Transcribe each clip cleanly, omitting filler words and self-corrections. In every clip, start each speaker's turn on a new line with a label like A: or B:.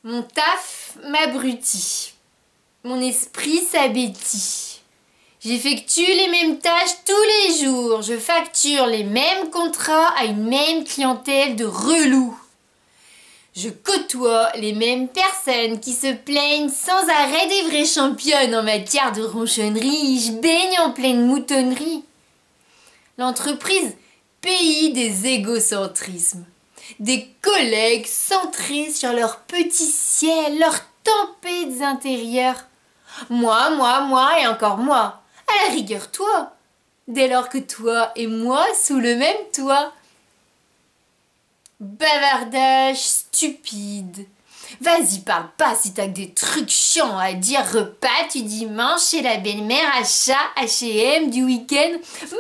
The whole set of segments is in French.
A: Mon taf m'abrutit. Mon esprit s'abêtit. J'effectue les mêmes tâches tous les jours. Je facture les mêmes contrats à une même clientèle de relous. Je côtoie les mêmes personnes qui se plaignent sans arrêt des vraies championnes en matière de ronchonnerie. Je baigne en pleine moutonnerie. L'entreprise, pays des égocentrismes. Des collègues centrés sur leur petit ciel, leurs tempêtes intérieures. Moi et encore moi. À la rigueur, toi. Dès lors que toi et moi sous le même toit. Bavardage stupide. Vas-y, parle pas si t'as que des trucs chiants à dire. Repas du dimanche chez la belle-mère, achat H&M du week-end.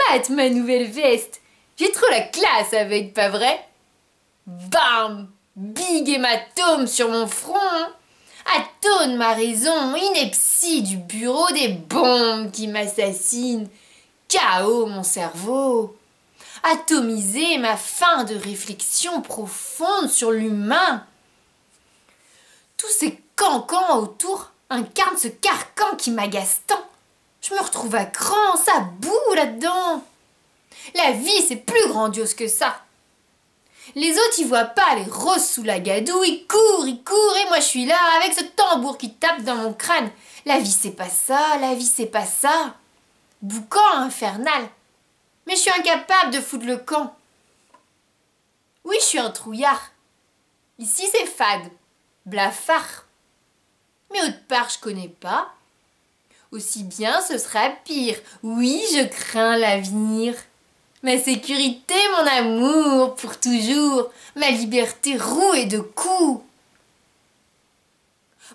A: Mate ma nouvelle veste. J'ai trop la classe avec, pas vrai? Bam! Big hématome sur mon front. Atone ma raison, ineptie du bureau des bombes qui m'assassinent. KO mon cerveau. Atomiser ma fin de réflexion profonde sur l'humain. Tous ces cancans autour incarnent ce carcan qui m'agace tant. Je me retrouve à cran, ça boue là-dedans. La vie, c'est plus grandiose que ça. Les autres, ils voient pas les roses sous la gadoue, ils courent, et moi je suis là avec ce tambour qui tape dans mon crâne. La vie, c'est pas ça, la vie, c'est pas ça. Boucan infernal. Mais je suis incapable de foutre le camp. Oui, je suis un trouillard. Ici, c'est fade, blafard. Mais autre part, je connais pas. Aussi bien, ce sera pire. Oui, je crains l'avenir. Ma sécurité, mon amour, pour toujours. Ma liberté rouée de coups.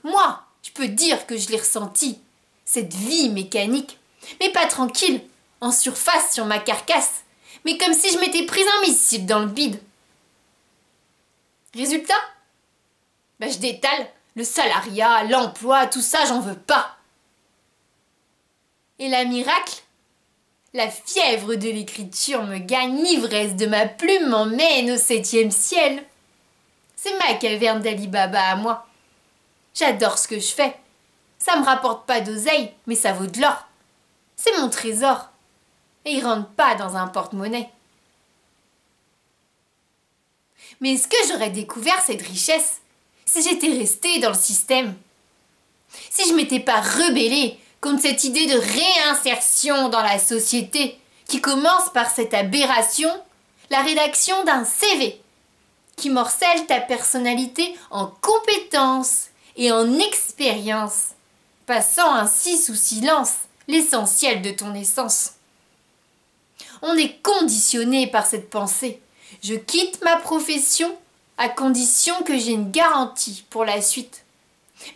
A: Moi, je peux dire que je l'ai ressenti. Cette vie mécanique. Mais pas tranquille, en surface sur ma carcasse. Mais comme si je m'étais prise un missile dans le bide. Résultat? Je détale. Le salariat, l'emploi, tout ça, j'en veux pas. Et la miracle? La fièvre de l'écriture me gagne, l'ivresse de ma plume m'emmène au 7e ciel. C'est ma caverne d'Ali Baba à moi. J'adore ce que je fais. Ça me rapporte pas d'oseille, mais ça vaut de l'or. C'est mon trésor. Et il rentre pas dans un porte-monnaie. Mais est-ce que j'aurais découvert cette richesse si j'étais restée dans le système? Si je m'étais pas rebellée contre cette idée de réinsertion dans la société qui commence par cette aberration, la rédaction d'un CV qui morcelle ta personnalité en compétences et en expérience, passant ainsi sous silence l'essentiel de ton essence. On est conditionné par cette pensée. Je quitte ma profession à condition que j'ai une garantie pour la suite.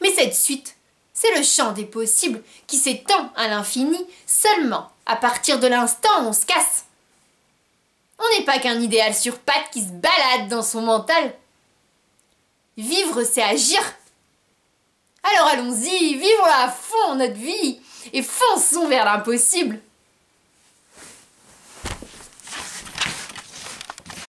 A: Mais cette suite, c'est le champ des possibles qui s'étend à l'infini seulement à partir de l'instant où on se casse. On n'est pas qu'un idéal sur pattes qui se balade dans son mental. Vivre, c'est agir. Alors allons-y, vivons à fond notre vie et fonçons vers l'impossible.